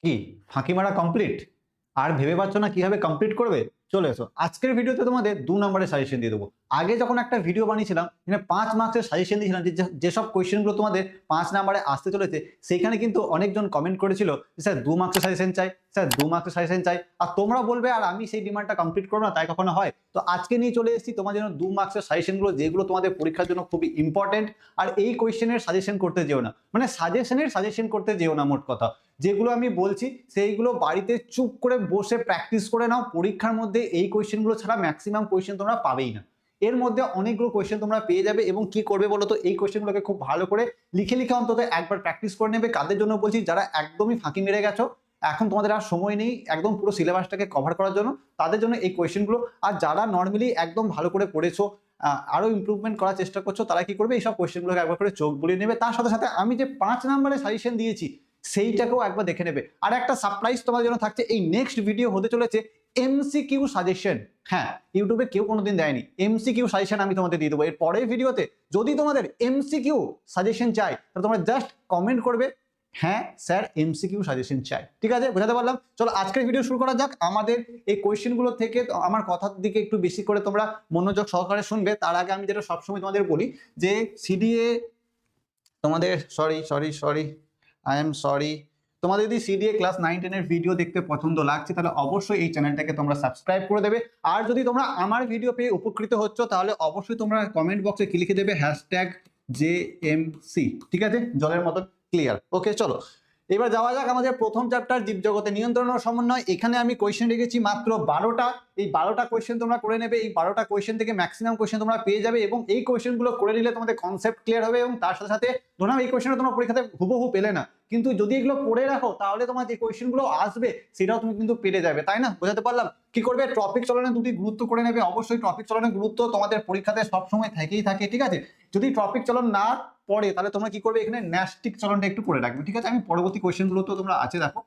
কি ফাঁকি মারা কমপ্লিট? আর ভেবে পাচ্ছ না কিভাবে কমপ্লিট করবে? চলে এসো, আজকের ভিডিওতে তোমাদের 2 নম্বরের সাজেশন দিয়ে দেবো। আগে যখন একটা ভিডিও বানিয়েছিলাম এখানে 5 মার্কসের সাজেশন দিয়েছিলাম, যেসব কোয়েশ্চেনগুলো তোমাদের 5 নম্বরে আসতে চলেছে, সেইখানে কিন্তু অনেকজন কমেন্ট করেছিল যে স্যার 2 মার্কসের সাজেশন চাই, স্যার 2 মার্কসের সাজেশন চাই। আর তোমরা বলবে আর আমি সেই ডিমান্ডটা কমপ্লিট করবো না, তাই কখনো হয়? তো আজকে নিয়ে চলে এসেছি তোমার জন্য 2 মার্কসের সাজেশনগুলো, যেগুলো তোমাদের পরীক্ষার জন্য খুবই ইম্পর্টেন্ট। আর এই কোয়েশ্চেনের সাজেশন করতে যেও না, মানে সাজেশন করতে যেও না, মোট কথা। যেগুলো আমি বলছি সেইগুলো বাড়িতে চুপ করে বসে প্র্যাকটিস করে নাও। পরীক্ষার মধ্যে এই কোয়েশ্চেনগুলো ছাড়া ম্যাক্সিমাম কোয়েশ্চেন তোমরা পাবেই না। এর মধ্যে অনেকগুলো কোয়েশ্চেন তোমরা পেয়ে যাবে, এবং কি করবে বলো তো, এই কোয়েশ্চেনগুলোকে খুব ভালো করে লিখে লিখে অন্তত একবার প্র্যাকটিস করে নেবে। কাদের জন্য বলছি? যারা একদমই ফাঁকি মেরে গেছো, এখন তোমাদের আর সময় নেই একদম পুরো সিলেবাসটাকে কভার করার জন্য, তাদের জন্য এই কোয়েশ্চেনগুলো। আর যারা নর্মালি একদম ভালো করে পড়েছো, আরো ইমপ্রুভমেন্ট করার চেষ্টা করছো, তারা কি করবে? এইসব কোয়েশ্চেনগুলোকে একবার করে চোখ বুলিয়ে নেবে। তার সাথে সাথে আমি যে 5 নম্বরের সাজেশন দিয়েছি সেইটাকেও একবার দেখে নেবে। আর একটা সারপ্রাইজ তোমার জন্য থাকছে, এই নেক্সট ভিডিও হতে চলেছে এমসিকিউ সাজেশন। হ্যাঁ, ইউটিউবে কেউ কোনোদিন দেয়নি এমসিকিউ সাজেশন, আমি তোমাদের দিয়ে দেবো এর পরের ভিডিওতে। যদি তোমাদের এমসিকিউ সাজেশন চাই তাহলে তোমরা জাস্ট কমেন্ট করবে, হ্যাঁ স্যার এমসিকিউ সাজেশন চাই। ঠিক আছে, বোঝাতে পারলাম? চলো আজকের ভিডিও শুরু করা যাক। আমাদের এই কোয়েশ্চেনগুলো থেকে আমার কথার দিকে একটু বেশি করে তোমরা মনোযোগ সহকারে শুনবে। তার আগে আমি যেটা সবসময় তোমাদের বলি, যে সিডিএ তোমাদের sorry sorry sorry I am sorry, তোমাদের যদি সিডিএ ক্লাস 9-10 এর ভিডিও দেখতে পছন্দ লাগছে তাহলে অবশ্যই এই চ্যানেলটাকে তোমরা সাবস্ক্রাইব করে দেবে। আর যদি তোমরা আমার ভিডিও পেয়ে উপকৃত হচ্ছ তাহলে অবশ্যই তোমরা কমেন্ট বক্সে কি লিখে দেবে? #JMC। ঠিক আছে, জলের মতন ক্লিয়ার। ওকে, চলো এবার যাওয়া যাক আমাদের প্রথম চ্যাপ্টার, জীবজগতে নিয়ন্ত্রণ ও সমন্বয়। এখানে আমি কোয়েশ্চেন রেখেছি মাত্র 12টা। এই 12টা কোয়েশ্চেন তোমরা করে নেবে। এই 12টা কোয়েশ্চেন থেকে ম্যাক্সিমাম কোয়েশ্চেন তোমরা পেয়ে যাবে, এবং এই কোয়েশ্চেনগুলো করে নিলে তোমাদের কনসেপ্ট ক্লিয়ার হবে। এবং তার সাথে সাথে ধরো এই কোয়েশ্চেনটা তোমার পরীক্ষাতে হুবহু পেলে না, কিন্তু যদি এগুলো পড়ে রাখো তাহলে তোমার যে কোয়েশ্চেনগুলো আসবে সেটাও তুমি কিন্তু পেরে যাবে। তাই না? বোঝাতে পারলাম? কি করবে? টপিক চলনে দুটি গুরুত্ব করে নেবে। অবশ্যই টপিক চলনের গুরুত্ব তোমাদের পরীক্ষাতে সবসময় থেকেই থাকে। ঠিক আছে, যদি টপিক চলন না পড়ে তাহলে তোমরা কি করবে? এখানে ন্যাস্টিক চলনটা একটু করে রাখবে। ঠিক আছে, আমি পরবর্তী কোয়েশ্চেনগুলো তো তোমরা আছে দেখো।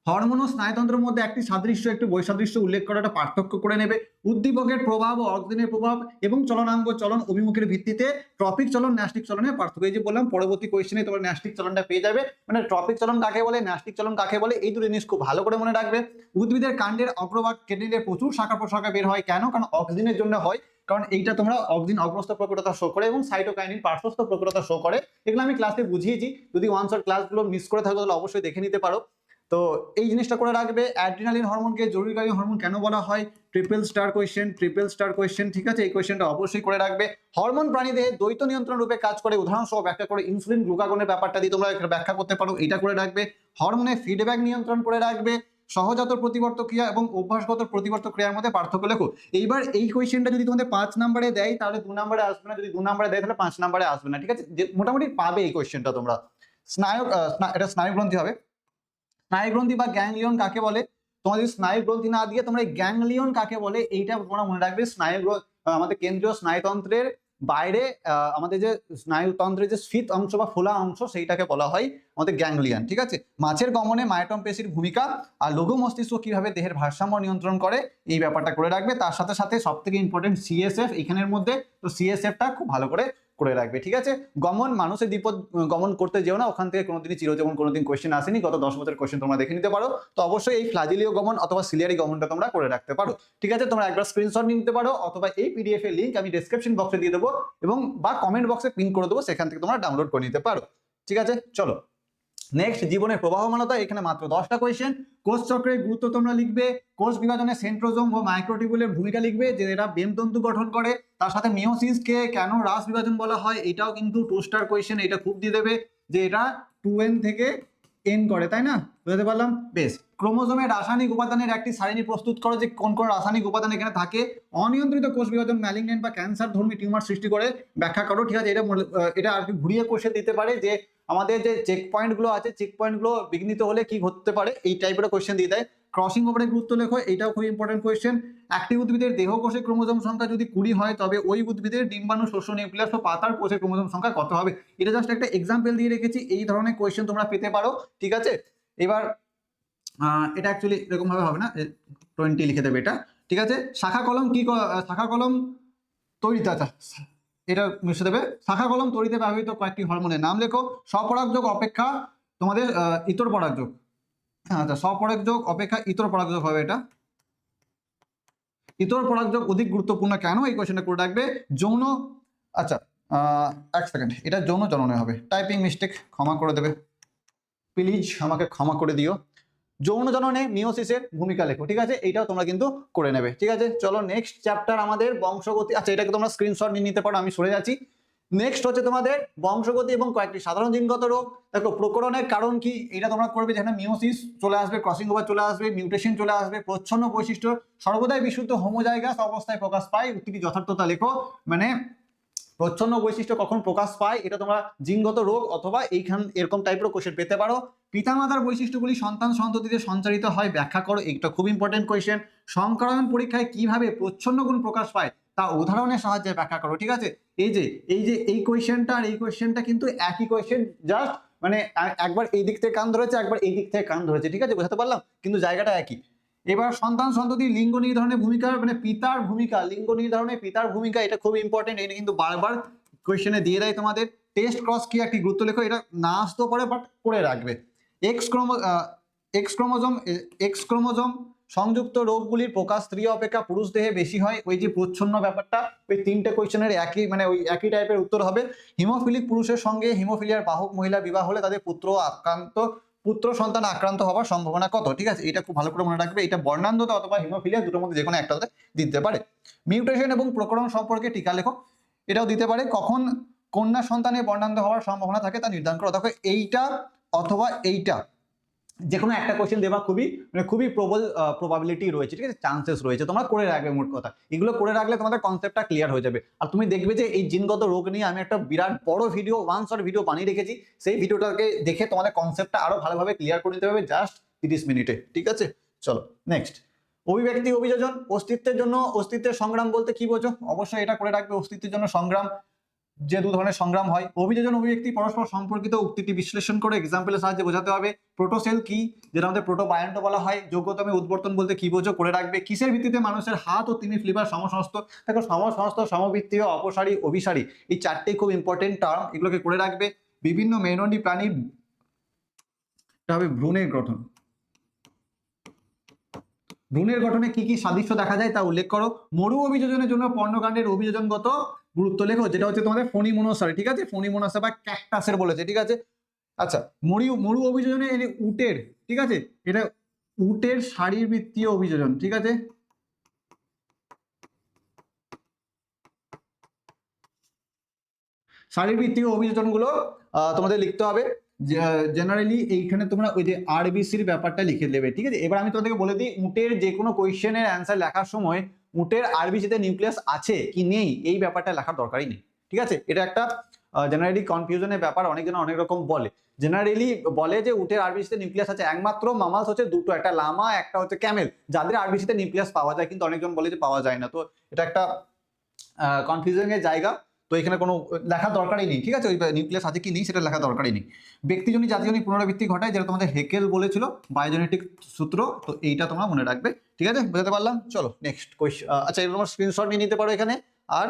হরমোন ও স্নায়ুতন্ত্রের মধ্যে একটি সাদৃশ্য একটি বৈসাদৃশ্য উল্লেখ করাটা পার্থক্য করে নেবে। উদ্দীপকের প্রভাব ও অক্সিজেনের প্রভাব এবং চলনাঙ্গ চলন অভিমুখের ভিত্তিতে ট্রপিক চলন ন্যাস্টিক চলনের পার্থক্য। এই যে বললাম, পরবর্তী কোয়েশ্চেনে তোমরা ন্যাস্টিক চলনটা পেয়ে যাবে। মানে ট্রপিক চলন কাকে বলে, ন্যাস্টিক চলন কাকে বলে, এই দুটো জিনিস খুব ভালো করে মনে রাখবে। উদ্ভিদের কাণ্ডের অগ্রভাগ কেটে নিলে প্রচুর শাখা প্রশাখা বের হয়। কেন? কারণ অক্সিজেনের জন্য হয়। কারণ এইটা তোমরা অক্সিজেন অগ্রস্ত প্রকৃততা শো করে এবং সাইটোকাইনিন পার্শ্বস্থ প্রকৃততা শো করে। এগুলো আমি ক্লাসে বুঝিয়েছি, যদি ওয়ান শট ক্লাসগুলো মিস করে থাকো তাহলে অবশ্যই দেখে নিতে পারো। তো এই জিনিসটা করে রাখবে। অ্যাড্রিনালিন হরমোনকে জরুরিকালীন হরমোন কেন বলা হয়? Triple star question. ঠিক আছে, এই কোয়েশ্চেনটা অবশ্যই করে রাখবে। হরমোন প্রাণীদেহে দ্বৈত নিয়ন্ত্রণ রূপে কাজ করে, উদাহরণ সহ ব্যাখ্যা করে। ইনসুলিন গ্লুকাগনের ব্যাপারটা দিয়ে তোমরা ব্যাখ্যা করতে পারো, এটা করে রাখবে। হরমোনের ফিডব্যাক নিয়ন্ত্রণ করে রাখবে। সহজাত প্রতিবর্ত ক্রিয়া এবং অভ্যাসগত প্রতিবর্ত ক্রিয়ার মধ্যে পার্থক্য লেখো। এইবার এই কোয়েশ্চেনটা যদি তোমাদের 5 নম্বরে দেয় তাহলে 2 নম্বরে আসবে না, যদি 2 নম্বরে দেয় তাহলে 5 নম্বরে আসবে না। ঠিক আছে, মোটামুটি পাবে এই কোয়েশ্চেনটা তোমরা। স্নায়ু এটা স্নায়ু গ্রন্থি হবে। স্নায়ুগ্রন্থি বা গ্যাংলিয়ন কাকে বলে? তোমার যদি স্নায়ু গ্রন্থি না দিয়ে তোমরা গ্যাংলিয়ন কাকে বলে এইটা তোমরা মনে রাখবে। আমাদের কেন্দ্রীয় স্নায়ুতন্ত্রের বাইরে আমাদের যে স্নায়ুতন্ত্রের যে স্ফীত অংশ বা ফোলা অংশ সেইটাকে বলা হয় আমাদের গ্যাংলিয়ন। ঠিক আছে, মাছের গমনে মায়োটম পেশির ভূমিকা আর লঘু মস্তিষ্ক কিভাবে দেহের ভারসাম্য নিয়ন্ত্রণ করে এই ব্যাপারটা করে রাখবে। তার সাথে সাথে সব থেকে ইম্পর্টেন্ট সিএসএফ এখানের মধ্যে, তো সিএসএফটা খুব ভালো করে রাখবে। ঠিক আছে, গমন মানুষের দ্বিপদ গমন করতে যেও না, ওখান থেকে কোনোদিনই চিরজীবন কোনোদিন কোয়েশ্চেন আসেনি। গত 10 বছরের কোয়েশ্চেন তোমরা দেখে নিতে পারো। তো অবশ্যই এই ফ্লাজিলীয় গমন অথবা সিলিয়ারি গমনটা তোমরা করে রাখতে পারো। ঠিক আছে, তোমরা একবার স্ক্রিনশট নিয়ে নিতে পারো, অথবা এই পিডিএফ এর লিংক আমি ডেসক্রিপশন বক্সে দিয়ে দেবো এবং বা কমেন্ট বক্সে পিন করে দেবো, সেখান থেকে তোমরা ডাউনলোড করে নিতে পারো। ঠিক আছে, চলো নেক্সট, জীবনের প্রবাহমানতা। এখানে মাত্র 10টা কোয়েশ্চেন। কোষ চক্রের গুরুত্ব তোমরা লিখবে। কোষ বিভাজনে সেন্ট্রোজোম ও মাইক্রোটিবিউলের ভূমিকা লিখবে, যে এরা বেমতন্তু গঠন করে। তার সাথে মিওসিসকে কেন রাস বিভাজন বলা হয় এটাও কিন্তু 2 স্টার কোয়েশ্চেন, এটা খুব দিয়ে দেবে, যে এটা 2n থেকে n করে। তাই না? বুঝতে পারলাম? বেশ। ক্রোমোজোমের রাসায়নিক উপাদানের একটি সারণী প্রস্তুত করো, যে কোন কোন রাসায়নিক উপাদান এখানে থাকে। অনিয়ন্ত্রিত কোষ বিভাজন ম্যালিগন্যান্ট বা ক্যান্সার ধর্মী টিউমার সৃষ্টি করে, ব্যাখ্যা করো। ঠিক আছে, এটা আর কি ঘুরিয়ে কোশ্চেন দিতে পারে, যে আমাদের যে চেক পয়েন্টগুলো আছে, চেক পয়েন্টগুলো বিঘ্নিত হলে কি হতে পারে, এই টাইপের কোশ্চেন দিয়ে দেয়। ক্রসিং ওভারের গুরুত্ব লেখো, এটাও খুব ইম্পর্টেন্ট কোশ্চেন। একটি উদ্ভিদের দেহকোষে ক্রোমোজোম সংখ্যা যদি 20 হয় তবে ওই উদ্ভিদের ডিম্বাণু, শস্য নিউক্লিয়াস ও পাতার কোষে ক্রোমোজোম সংখ্যা কত হবে? এটা জাস্ট একটা এক্সাম্পল দিয়ে রেখেছি, এই ধরনের কোশ্চেন তোমরা পেতে পারো। ঠিক আছে, এবার এটা অ্যাকচুয়ালি এরকম ভাবে হবে না, 20 লিখে দেবে এটা। ঠিক আছে, শাখা কলম শাখা কলম তৈরিতে, আচ্ছা এটা মিশে দেবে। শাখা কলম তৈরিতে ব্যবহৃত কয়েকটি হরমোনের নাম লেখো। স্বপরাগযোগ অপেক্ষা তোমাদের ইতর পরাগযোগ, আচ্ছা, স্বপরাগযোগ অপেক্ষা ইতর পরাগযোগ হবে এটা। ইতর পরাগযোগ অধিক গুরুত্বপূর্ণ কেন, এই কোয়েশ্চেনটা করে রাখবে। যৌন, আচ্ছা এক সেকেন্ড, এটা যৌন জননে হবে, টাইপিং মিস্টেক, ক্ষমা করে দেবে প্লিজ, আমাকে ক্ষমা করে দিও। যৌন জননে মিওসিসের ভূমিকা লেখো, ঠিক আছে, এইটাও তোমরা কিন্তু করে নেবে, ঠিক আছে। চলো নেক্সট চ্যাপ্টার আমাদের বংশগতি। আচ্ছা, এটাকে তোমরা স্ক্রিনশট নিয়ে নিতে পারো, আমি সরে যাচ্ছি। নেক্সট হচ্ছে তোমাদের বংশগতি এবং কয়েকটি সাধারণ জিনগত রোগ। দেখো প্রকরণের কারণ কি, এটা তোমরা করবে, যেখানে মিওসিস চলে আসবে, ক্রসিং ওভার চলে আসবে, মিউটেশন চলে আসবে, প্রচ্ছন্ন বৈশিষ্ট্য সর্বদাই বিশুদ্ধ হোমোজাইগাস অবস্থায় প্রকাশ পায়, উক্তিটি যথার্থতা লেখো। মানে প্রচ্ছন্ন বৈশিষ্ট্য কখন প্রকাশ পায়, এটা তোমরা জিনগত রোগ অথবা এইখান এরকম টাইপের কোশ্চেন পেতে পারো। পিতামাতার বৈশিষ্ট্যগুলি সন্তান সন্ততিতে সঞ্চারিত হয়, ব্যাখ্যা করো, এটা খুব ইম্পর্টেন্ট কোয়েশ্চেন। সংকরণ পরীক্ষায় কিভাবে প্রচ্ছন্ন গুণ প্রকাশ পায় তা উদাহরণের সাহায্যে ব্যাখ্যা করো, ঠিক আছে। এই কোয়েশ্চেনটা আর এই কোয়েশ্চেনটা কিন্তু একই কোয়েশ্চেন, জাস্ট মানে একবার এই দিক থেকে কান ধরেছে, একবার এই দিক থেকে কান ধরেছে, ঠিক আছে, বোঝাতে পারলাম, কিন্তু জায়গাটা একই। এবার সন্তান সন্ততি লিঙ্গ নির্ধারণের ভূমিকা, মানে পিতার ভূমিকা, লিঙ্গ নির্ধারণে পিতার ভূমিকা, এটা খুব ইম্পর্টেন্ট, এটা কিন্তু বারবার কোয়েশ্চেনে দিয়ে দেয় তোমাদের। টেস্ট ক্রস কি একটি গুরুত্ব লেখো, এটা না আসতেও পারে বাট করে রাখবে। এক্স ক্রোমোজোম সংযুক্ত রোগগুলির প্রকাশ স্ত্রী অপেক্ষা পুরুষ দেহে বেশি হয়, ওই যে প্রচ্ছন্ন ব্যাপারটা, ওই তিনটে কোয়েশ্চেনের একই, মানে ওই একই টাইপের উত্তর হবে। হিমোফিলিক পুরুষের সঙ্গে হিমোফিলিয়ার বাহক মহিলা বিবাহ হলে তাদের পুত্র সন্তান আক্রান্ত হওয়ার সম্ভাবনা কত, ঠিক আছে, এটা খুব ভালো করে মনে রাখবে। এটা বর্ণান্ধতা অথবা হিমোফিলিয়া দুটোর মধ্যে যে কোনো একটাতে দিতে পারে। মিউটেশন এবং প্রকরণ সম্পর্কে টিকা লেখো, এটাও দিতে পারে। কখন কন্যা সন্তানের বর্ণান্ধ হওয়ার সম্ভাবনা থাকে তা নির্ধারণ করো। দেখো এইটা অথবা এইটা যে কোনো একটা কোয়েশ্চেন দেওয়া খুবই প্রবল প্রবাবিলিটি রয়েছে, ঠিক আছে, চান্সেস রয়েছে, তোমরা করে রাখবে। মোট কথা এগুলো করে রাখলে তোমাদের কনসেপ্টটা ক্লিয়ার হয়ে যাবে। আর তুমি দেখবে যে এই জিনগত রোগ নিয়ে আমি একটা বিরাট বড় ভিডিও, ওয়ান শট ভিডিও বানিয়ে রেখেছি, সেই ভিডিওটাকে দেখে তোমাদের কনসেপ্টটা আরো ভালোভাবে ক্লিয়ার করে নিতে হবে, জাস্ট 30 মিনিটে, ঠিক আছে। চলো নেক্সট, অভিব্যক্তি অভিযোজন, অস্তিত্বের জন্য অস্তিত্বের সংগ্রাম বলতে কি বোঝো, অবশ্যই এটা করে রাখবে। অস্তিত্বের জন্য সংগ্রাম, যে দু ধরনের সংগ্রাম হয়, অভিযোজন অভিব্যক্তি পরস্পর সম্পর্কিত, উক্তিটি বিশ্লেষণ করে এক্সাম্পলের সাহায্যে বোঝাতে হবে। প্রোটোসেল কি, যেটা আমাদের প্রোটোবায়ন্ট বলা হয়। যোগ্যতমে উদ্বর্তন বলতে কি বোঝো, করে রাখবে। কিসের ভিত্তিতে মানুষের হাত ও তিমি ফ্লিভার সমসংস্থ, দেখো সমসংস্থ, সমবৃত্তীয়, অপসারী, অভিসারী, এই চারটেই খুব ইম্পর্টেন্ট টার্ম, এগুলোকে করে রাখবে। বিভিন্ন মেরুদণ্ডী প্রাণীর হবে ভ্রূণের গঠন, ভ্রূণের গঠনে কি কি সাদৃশ্য দেখা যায় তা উল্লেখ করো। মরু অভিযোজনের জন্য পর্ণকাণ্ডের অভিযোজনগত গুরুত্ব লেখো, যেটা হচ্ছে তোমাদের ফণিমনসারি, ঠিক আছে, ফণিমনসা বা ক্যাকটাসের বলেছে, ঠিক আছে। আচ্ছা, মরু অভিযোজনে উটের, ঠিক আছে, এটা উটের শারীরবৃত্তীয় অভিযোজন, ঠিক আছে। শারীরবৃত্তীয় অভিযোজনগুলো তোমাদের লিখতে হবে। জেনারেলি এইখানে তোমরা ওই যে আরবিসির ব্যাপারটা লিখে দেবে, ঠিক আছে। এবার আমি তোমাদেরকে বলে দিই, উটের যে কোনো কোয়েশ্চেনের অ্যান্সার লেখার সময় উটের আরবিসিতে নিউক্লিয়াস আছে কি নেই এই ব্যাপারটা লেখার দরকারই নেই, ঠিক আছে। এটা একটা জেনারেলি কনফিউশনের ব্যাপার, অনেকজন অনেক রকম বলে। জেনারেলি বলে যে উটের আরবিসিতে নিউক্লিয়াস আছে, একমাত্র মামালস হচ্ছে দুটো, একটা লামা, একটা হচ্ছে ক্যামেল, যাদের আরবিসিতে নিউক্লিয়াস পাওয়া যায়, কিন্তু অনেকজন বলে যে পাওয়া যায় না। তো এটা একটা কনফিউশনের জায়গা, তো এখানে কোনো লেখার দরকারই নেই, ঠিক আছে, ওই নিউক্লিয়াস আছে কি নেই সেটা লেখার দরকারই নেই। ব্যক্তিজনী জাতিজনী পুনরাবৃত্তি ঘটায়, যেটা তোমাদের হেকেল বলেছিল, বায়োজেনেটিক সূত্র, তো এইটা তোমরা মনে রাখবে, ঠিক আছে, বুঝতে পারলাম। চলো নেক্সট কোয়েশ্চেন, আচ্ছা এগুলো তোমার স্ক্রিনশট নিয়ে নিতে পারো এখানে। আর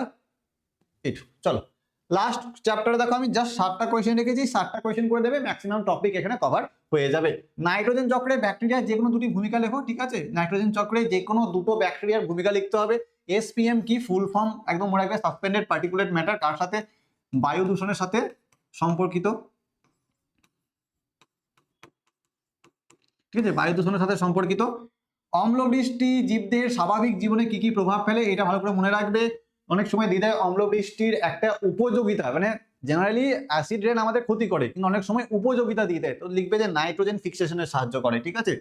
এইটু চলো লাস্ট চ্যাপ্টারে দেখো আমি জাস্ট 7টা কোয়েশ্চেন রেখেছি, 7টা কোয়েশ্চেন করে দেবে, ম্যাক্সিমাম টপিক এখানে কভার হয়ে যাবে। নাইট্রোজেন চক্রে ব্যাকটেরিয়ার যে কোনো দুটি ভূমিকা লেখো, ঠিক আছে, নাইট্রোজেন চক্রে যে কোনো দুটো ব্যাকটেরিয়ার ভূমিকা লিখতে হবে। এসপিএম কি, ফুল ফর্ম একদম মনে রাখবে, সাসপেন্ডেড পার্টিকুলেট ম্যাটার, কার সাথে, বায়ু দূষণের সাথে সম্পর্কিত, ঠিক আছে, বায়ু দূষণের সাথে সম্পর্কিত। অম্লবৃষ্টি জীবদের স্বাভাবিক জীবনে কি কি প্রভাব ফেলে, এটা ভালো করে মনে রাখবে। অনেক সময় দিয়ে দেয় অম্লবৃষ্টির একটা উপযোগিতা, মানে জেনারেলি অ্যাসিড রেন আমাদের ক্ষতি করে, কিন্তু অনেক সময় উপযোগিতা দিয়ে দেয়, তো লিখবে যে নাইট্রোজেন ফিক্সেশনে সাহায্য করে, ঠিক আছে।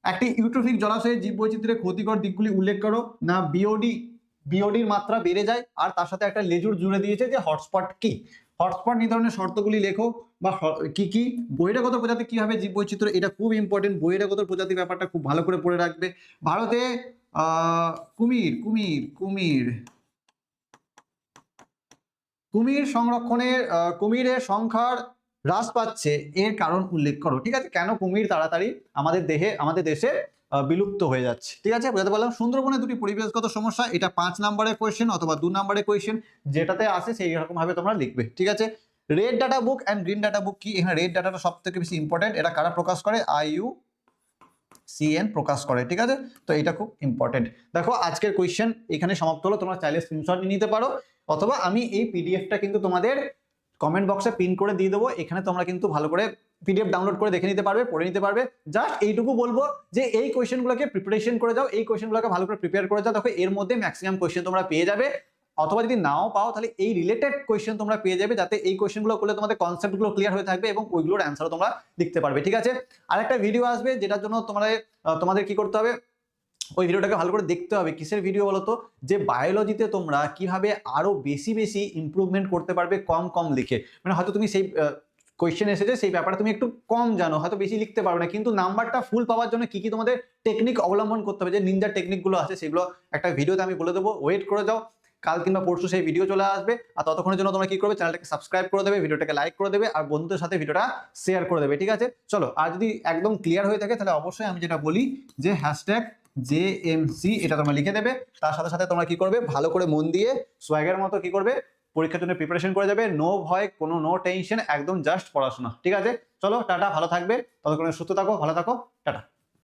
একটি ইউট্রোফিক জলাশয়ে জীববৈচিত্র্যের ক্ষতিকর দিকগুলি উল্লেখ করো। না বিওডির মাত্রা বেড়ে যায়, আর তার সাথে একটা লেজুর জুড়ে দিয়েছে যে হটস্পট কি, হটস্পট নির্ধারণের শর্তগুলি লেখো, বা কি কি বহিরাগত প্রজাতি কি হবে জীববৈচিত্র্য, এটা খুব ইম্পর্টেন্ট, বহিরাগত প্রজাতি ব্যাপারটা খুব ভালো করে পড়ে রাখবে। ভারতে কুমির কুমির কুমির কুমির সংরক্ষণের কুমিরের সংখ্যার হ্রাস পাচ্ছে, এর কারণ উল্লেখ করো, ঠিক আছে, কেন কুমির তাড়াতাড়ি আমাদের দেশে বিলুপ্ত হয়ে যাচ্ছে, ঠিক আছে, বুঝতে পারলাম। সুন্দরবনে দুটি পরিবেশগত সমস্যা, এটা 5 নম্বরের কোয়েশ্চেন অথবা 2 নম্বরের কোয়েশ্চেন, যেটাতে আসে সেই রকম ভাবে তোমরা লিখবে, ঠিক আছে। Red data book and green data book কি? এখানে রেড ডাটাটা সব থেকে বেশি ইম্পর্টেন্ট, এটা কারা প্রকাশ করে? IUCN প্রকাশ করে, ঠিক আছে? তো এটা খুব ইম্পর্টেন্ট। দেখো আজকের কোয়েশ্চেন এখানে সমাপ্ত হলো, তোমরা চাইলে স্ক্রিনশট নিয়ে নিতে পারো, অথবা আমি এই পিডিএফটা কিন্তু তোমাদের কমেন্ট বক্সে পিন করে দিয়ে দেবো, এখানে তোমরা কিন্তু ভালো করে পিডিএফ ডাউনলোড করে দেখে নিতে পারবে, পড়ে নিতে পারবে। জাস্ট এইটুকু বলবো যে এই কোয়েশ্চেনগুলোকে প্রিপারেশন করে যাও, এই কোয়েশ্চেনগুলোকে ভালো করে প্রিপেয়ার করে যাও, দেখো এর মধ্যে ম্যাক্সিমাম কোয়েশ্চেন তোমরা পেয়ে যাবে, অথবা যদি নাও পাও তাহলে এই রিলেটেড কোয়েশ্চেন তোমরা পেয়ে যাবে, যাতে এই কোয়েশ্চেনগুলো করলে তোমাদের কনসেপ্টগুলো ক্লিয়ার হয়ে থাকবে এবং ওইগুলোর অ্যান্সারও তোমরা লিখতে পারবে, ঠিক আছে? আরেকটা ভিডিও আসবে যেটার জন্য তোমাদের কি করতে হবে, ওই ভিডিওটাকে ভালো করে দেখতে হবে। কিসের ভিডিও বলো তো? যে বায়োলজিতে তোমরা কিভাবে আরো বেশি বেশি ইমপ্রুভমেন্ট করতে পারবে কম কম লিখে। মানে হয়তো তুমি সেই কোয়েশ্চেন এসেছে সেই ব্যাপারে তুমি একটু কম জানো, হয়তো বেশি লিখতে পারবে না, কিন্তু নাম্বারটা ফুল পাওয়ার জন্য কি কি তোমাদের টেকনিক অবলম্বন করতে হবে, যে নিনজা টেকনিকগুলো আছে সেগুলো একটা ভিডিওতে আমি বলে দেবো, ওয়েট করে যাও, কাল কিংবা পরশু সেই ভিডিও চলে আসবে। আর ততক্ষণের জন্য তোমরা কি করবে, চ্যানেলটাকে সাবস্ক্রাইব করে দেবে, ভিডিওটাকে লাইক করে দেবে, আর বন্ধুদের সাথে ভিডিওটা শেয়ার করে দেবে, ঠিক আছে? চলো, আর যদি একদম ক্লিয়ার হয়ে থাকে তাহলে অবশ্যই আমি যেটা বলি যে #JMC এটা তোমরা লিখে দেবে। তার সাথে সাথে তোমরা কি করবে, ভালো করে মন দিয়ে সোয়াগের মতো কি করবে, পরীক্ষার জন্য প্রিপারেশন করে যাবে, নো ভয়, কোনো নো টেনশন, একদম জাস্ট পড়াশোনা, ঠিক আছে? চলো টাটা, ভালো থাকবে, ততক্ষণে সুস্থ থাকো, ভালো থাকো, টাটা।